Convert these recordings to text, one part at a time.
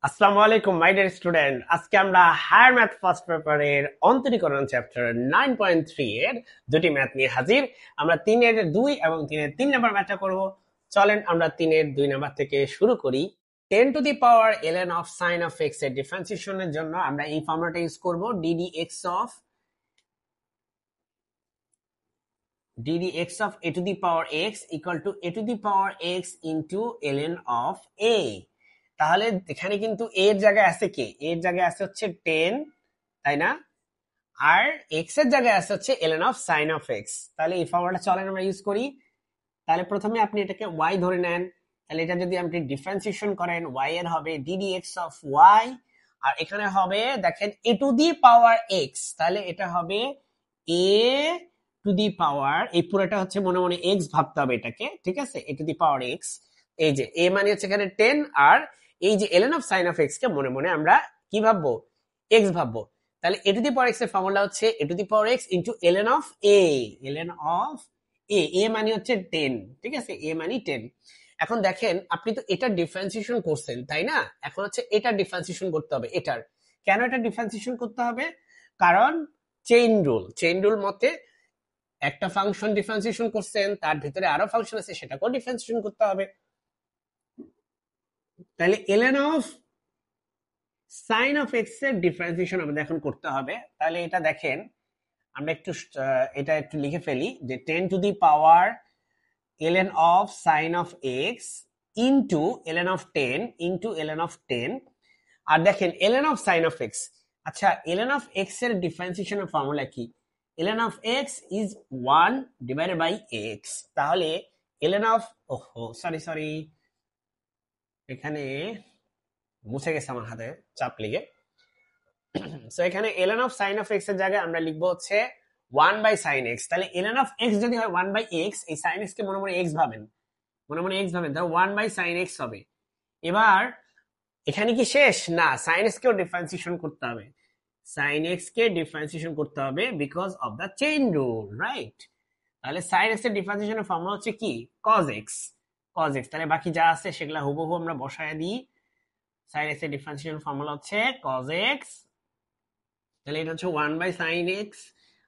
আসসালামু আলাইকুম my dear student. আজকে আমরা হায়ার ম্যাথ ফার্স্ট পেপারের অন্তরীকরণ চ্যাপ্টার 9.3 এর দুটি ম্যাথ নিয়ে হাজির। আমরা 3-এর 2 এবং 3-এর 3 নাম্বার ম্যাথটা করব। চলেন আমরা 3-এর 2 নাম্বার থেকে শুরু করি। 10 to the power ln of sin of x এর ডিফারেন্সিয়েশনের জন্য আমরা এই ফর্মুলাটা ইউজ করব, ddx of a to the power x equal to a to the power x into ln of a। তাহলে এখানে কিন্তু এর জায়গায় আছে কি, এর জায়গায় আছে হচ্ছে 10, তাই না? আর এক্স এর জায়গায় আছে হচ্ছে ln of sin of x। তাহলে এই ফর্মুলাটা চলেন আমরা ইউজ করি। তাহলে প্রথমে আপনি এটাকে y ধরে নেন, তাহলে এটা যদি আপনি ডিফারেন্সিয়েশন করেন y এর হবে ddx অফ y, আর এখানে হবে দেখেন a two the power x, তাহলে এটা হবে a টু দি পাওয়ার, এই পুরোটা হচ্ছে মনে মনে x ভাবতে হবে এটাকে, ঠিক আছে? a two the power x, এই যে a মানে হচ্ছে এখানে 10, আর এই যে ln of sin of x কে মনে মনে আমরা কি ভাববো, x ভাববো। তাহলে a two the power x এর ফর্মুলা হচ্ছে a two the power x into ln of a, ln of a মানে হচ্ছে 10, ঠিক আছে? a মানে 10। এখন দেখেন আপনি তো এটা ডিফারেন্সিয়েশন করছেন, তাই না? এখন হচ্ছে এটা ডিফারেন্সিয়েশন করতে হবে এটার। কেন এটা ডিফারেন্সিয়েশন করতে হবে? কারণ চেইন রুল মতে একটা ফাংশন ডিফারেন্সিয়েশন করছেন, তার ভিতরে আরো ফাংশন আছে, সেটাকেও ডিফারেন্সিয়েশন করতে হবে। তাহলে ln of sin of x এর ডিফারেন্সিয়েশন আমাদের এখন করতে হবে। তাহলে এটা দেখেন আমরা একটু এটা একটু লিখে ফেলি যে 10 to the power ln of sin of x into ln of 10 into ln of 10, আর দেখেন ln of sin of x। আচ্ছা, ln অফ x এর ডিফারেন্সিয়েশনের ফর্মুলা কি? ln of x is 1 divided by x। তাহলে ln অফ, সরি এখানে মুছে গেছে আমার হাতে চাপ লেগে। সো এখানে ln of sin of x এর জায়গায় আমরা লিখবো হচ্ছে 1 বাই sin x। তাহলে ln অফ x যদি হয় 1 বাই x, এই sin x কে মনে মনে x ভাবেন, তাহলে 1 বাই sin x হবে। এবার এখানে কি শেষ না, sin x কেও ডিফারেন্সিয়েশন করতে হবে, sin x কে ডিফারেন্সিয়েশন করতে হবে because of the chain rule, right? তাহলে sin x এর ডিফারেন্সিয়েশনের ফর্মুলা হচ্ছে কি, cos x। তাহলে বাকি যা আছে সেগুলা হুবহু আমরা বসায় দিই। sin x এর ডিফারেন্সিয়েশন ফর্মুলা হচ্ছে cos x, তাহলে এটা হচ্ছে 1 বাই sin x,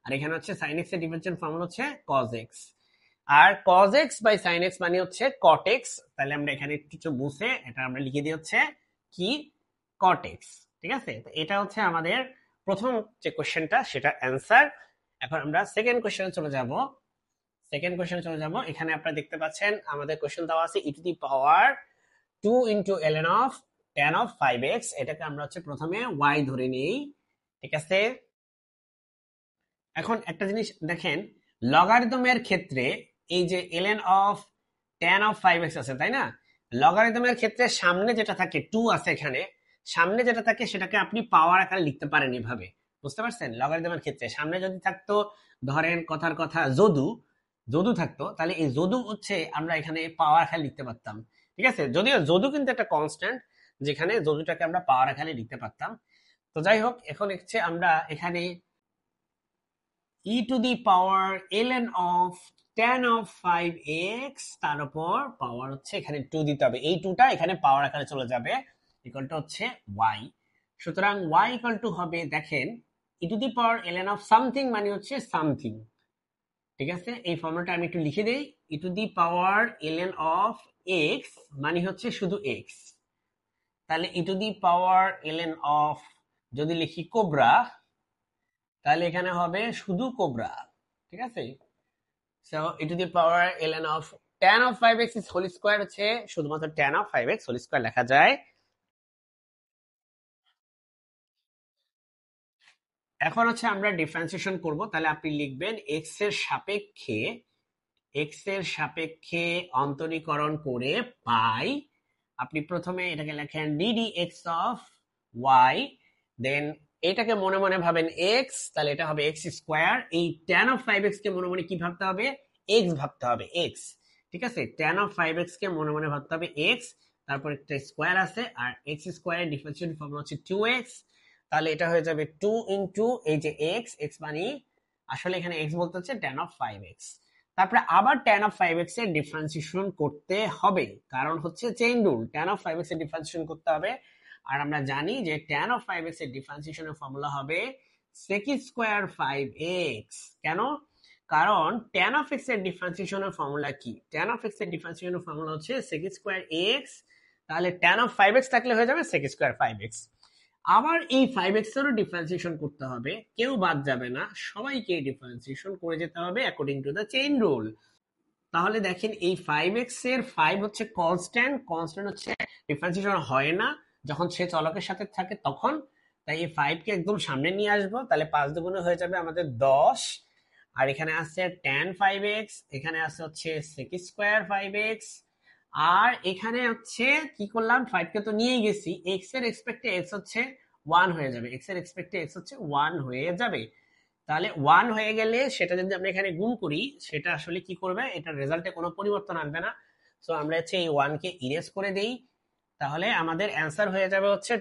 আর এখানে হচ্ছে sin x এর ডিফারেন্সিয়েশন ফর্মুলা হচ্ছে cos x, আর cos x by sin x মানে হচ্ছে cot x। তাহলে আমরা এখানে কিছু বুঝে এটা আমরা লিখে দিই হচ্ছে কি, cot x, ঠিক আছে? তো এটা হচ্ছে আমাদের প্রথম যে কোশ্চেনটা, সেটা অ্যান্সার। এখন আমরা সেকেন্ড কোশ্চেনে চলে যাব। এখানে আপনারা দেখতে পাচ্ছেন আমাদের কোশ্চেন দেওয়া আছে e two the power 2 into ln of tan of 5x। এটাকে আমরা হচ্ছে প্রথমে y ধরে নিই, ঠিক আছে? এখন একটা জিনিস দেখেন, লগারিদমের ক্ষেত্রে এই যে ln of tan of 5x আছে, তাই না? লগারিদমের ক্ষেত্রে সামনে যেটা থাকে 2 আছে, এখানে সামনে যেটা থাকে সেটাকে আপনি পাওয়ার আকারে লিখতে পারেন এভাবে, বুঝতে পারছেন? লগারিদমের ক্ষেত্রে সামনে যদি থাকতো, ধরেন কথার কথা যদু থাকতো, তাহলে এই যদু হচ্ছে আমরা এখানে পাওয়ার আকারে লিখতে পারতাম, ঠিক আছে? যদিও যদু কিন্তু একটা কনস্ট্যান্ট, যেখানে যদুটাকে আমরা পাওয়ার আকারে লিখতে পারতাম। তো যাই হোক, এখন হচ্ছে আমরা এখানে e to the power ln of tan of 5x, তার উপর পাওয়ার হচ্ছে এখানে 2 দিতে হবে, এই 2টা এখানে পাওয়ার আকারে চলে যাবে, ইকুয়াল টু হচ্ছে y। সুতরাং y ইকুয়াল টু হবে, দেখেন e to the power ln of something মানে হচ্ছে সামথিং, ঠিক আছে? এই ফর্মুলাটা আমি একটু লিখে দেই, e to the power ln of x মানে হচ্ছে শুধু x। তাহলে e to the power ln of, যদি লিখি কোবরা, তাহলে এখানে হবে শুধু কোবরা, ঠিক আছে? So e to the power ln of tan of 5x is whole square হচ্ছে শুধুমাত্র tan of 5x whole square লেখা যায়। এখন হচ্ছে আমরা ডিফারেন্সিয়েশন করব, তাহলে আপনি লিখবেন x এর সাপেক্ষে অন্তরীকরণ করে পাই। আপনি প্রথমে এটাকে লেখেন ddx of y, দেন এটাকে মনে মনে ভাবেন x, তাহলে এটা হবে x স্কয়ার। এই tan of 5x কে মনে মনে কি ভাবতে হবে, x ভাবতে হবে, x, ঠিক আছে? tan of 5x কে মনে মনে ভাবতে হবে x, তারপর একটা স্কয়ার আছে, আর x স্কয়ারের ডিফারেন্সিয়েশন ফর্মুলা হচ্ছে 2x। তাহলে এটা হয়ে যাবে 2 ইনটু এই যে x মানে আসলে এখানে x বলতে হচ্ছে tan of 5x। তারপরে আবার tan of 5x এর ডিফারেন্সিয়েশন করতে হবে, কারণ হচ্ছে chain rule, tan of 5x এর ডিফারেন্সিয়েশন করতে হবে। আর আমরা জানি যে tan of 5x এর ডিফারেন্সিয়েশনের ফর্মুলা হবে sec স্কয়ার 5x। কেন? কারণ tan of x এর ডিফারেন্সিয়েশনের ফর্মুলা কি? tan of x এর ডিফারেন্সিয়েশনের ফর্মুলা হচ্ছে sec স্কয়ার x, তাহলে tan of 5x থাকলে হয়ে যাবে sec স্কয়ার 5x। আবার এই 5x এরও ডিফারেন্সিয়েশন করতে হবে, কেউ বাদ যাবে না, সবাইকে ডিফারেন্সিয়েশন করে যেতে হবে according to the chain rule. তাহলে দেখেন এই 5x এর 5 হচ্ছে কনস্ট্যান্ট, কনস্ট্যান্ট হচ্ছে ডিফারেন্সিয়েশন হয় না যখন সে চলকের সাথে থাকে তখন, তাই এই 5 কে একদম সামনে নিয়ে আসবো, তাহলে 5 দুগুণে হয়ে যাবে আমাদের 10। আর এখানে আছে tan 5x, এখানে আছে হচ্ছে sec স্কয়ার 5x, আর এখানে হচ্ছে কি করলাম, 5 কে তো নিয়ে গেছি, x এর এক্সপেক্টে x হচ্ছে 1 হয়ে যাবে, x এর এক্সপেক্টে x হচ্ছে 1 হয়ে যাবে। তাহলে 1 হয়ে গেলে সেটা যদি আমরা এখানে গুণ করি, সেটা আসলে কি করবে, এটা রেজাল্টে কোনো পরিবর্তন আনবে না। সো আমরা হচ্ছে এই 1 কে ইরেজ করে দেই, তাহলে আমাদের অ্যান্সার হয়ে যাবে হচ্ছে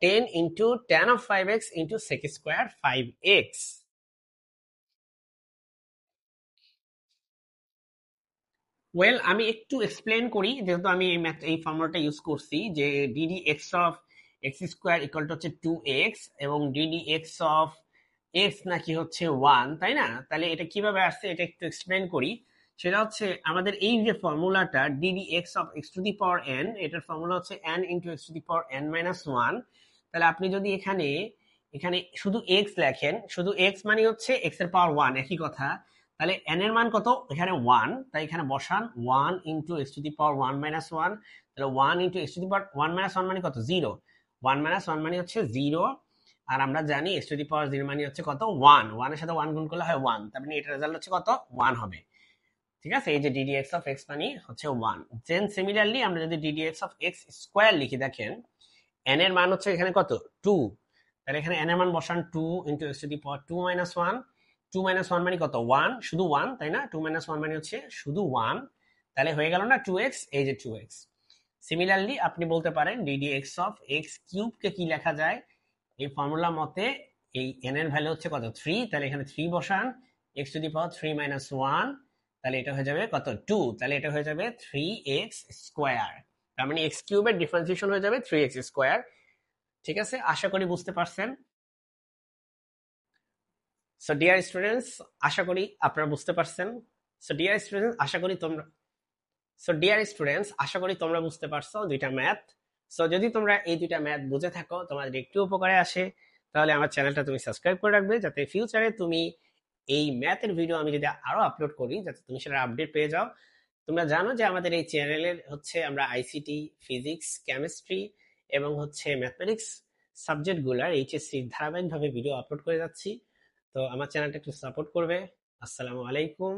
10 into tan of 5x into sec square 5x। Well, আমি একটু এক্সপ্লেন করি, যেহেতু আমি এই ফর্মুলাটা ইউজ করছি যে DD x of x square equal to হচ্ছে 2x এবং ডিডি এক্স অফ এক্স নাকি হচ্ছে 1, তাই না? তাহলে এটা কিভাবে আসছে এটা একটু এক্সপ্লেন করি। সেটা হচ্ছে আমাদের এই যে ফর্মুলাটা DD x of x two the power N, এটার ফর্মুলা হচ্ছে n into x two the power n minus 1। তাহলে আপনি যদি এখানে এখানে শুধু এক্স লেখেন, শুধু এক্স মানে হচ্ছে এক্স এর পাওয়ার 1, একই কথা। তাহলে n এর মান কত? এখানে 1, তাই এখানে বসান 1 into x two the power 1 minus 1। তাহলে 1 into x two the power 1 minus 1 মানে কত? 0। 1 মাইনাস 1 মানে হচ্ছে 0। আর আমরা জানি এক্স টু দি পাওয়ার 0 মানে হচ্ছে কত? 1। 1 এর সাথে 1 গুণ করলে হয় 1, তার মানে এটা রেজাল্ট হচ্ছে কত? 1 হবে। ঠিক আছে, এই যে ddx অফ x মানে হচ্ছে 1। দেন সিমিলারলি আমরা যদি ddx অফ x স্কয়ার লিখি, দেখেন n এর মান হচ্ছে এখানে কত? 2। তাহলে এখানে n এর মান বসান 2 into x two the power 2 minus 1। 2 minus 1 মানে কত? 1, শুধু 1, তাই না? 2 মাইনাস 1 মানে হচ্ছে শুধু 1, তাহলে হয়ে গেল না 2x, এই যে 2x। সিমিলারলি আপনি বলতে পারেন ddx অফ x কিউব কে কি লেখা যায়? এই ফর্মুলা মতে এই n এর ভ্যালু হচ্ছে কত? 3, তাহলে এখানে 3 বসান, x two the power 3 minus 1, তাহলে এটা হয়ে যাবে কত? 2, তাহলে এটা হয়ে যাবে 3x স্কয়ার। তার মানে x কিউবের ডিফারেন্সিয়েশন হয়ে যাবে 3x স্কয়ার। ঠিক আছে, আশা করি বুঝতে পারছেন। সো ডিয়ার স্টুডেন্টস, আশা করি আপনারা বুঝতে পারছেন। সো ডিয়ার স্টুডেন্টস, আশা করি তোমরা বুঝতে পারছো দুইটা ম্যাথ। সো যদি তোমরা এই দুইটা ম্যাথ বুঝে থাকো, তোমাদের একটু উপকারে আসে, তাহলে আমার চ্যানেলটা তুমি সাবস্ক্রাইব করে রাখবে, যাতে ফিউচারে তুমি এই ম্যাথের ভিডিও আমি যদি আরো আপলোড করি, যাতে তুমি সেটা আপডেট পেয়ে যাও। তোমরা জানো যে আমাদের এই চ্যানেলের হচ্ছে আমরা আইসিটি, ফিজিক্স, কেমিস্ট্রি এবং হচ্ছে ম্যাথমেটিক্স সাবজেক্টগুলোর এইচএসসি ধারাবাহিকভাবে ভিডিও আপলোড করে যাচ্ছি। তো আমার চ্যানেলটা একটু সাপোর্ট করবে। আসসালামু আলাইকুম।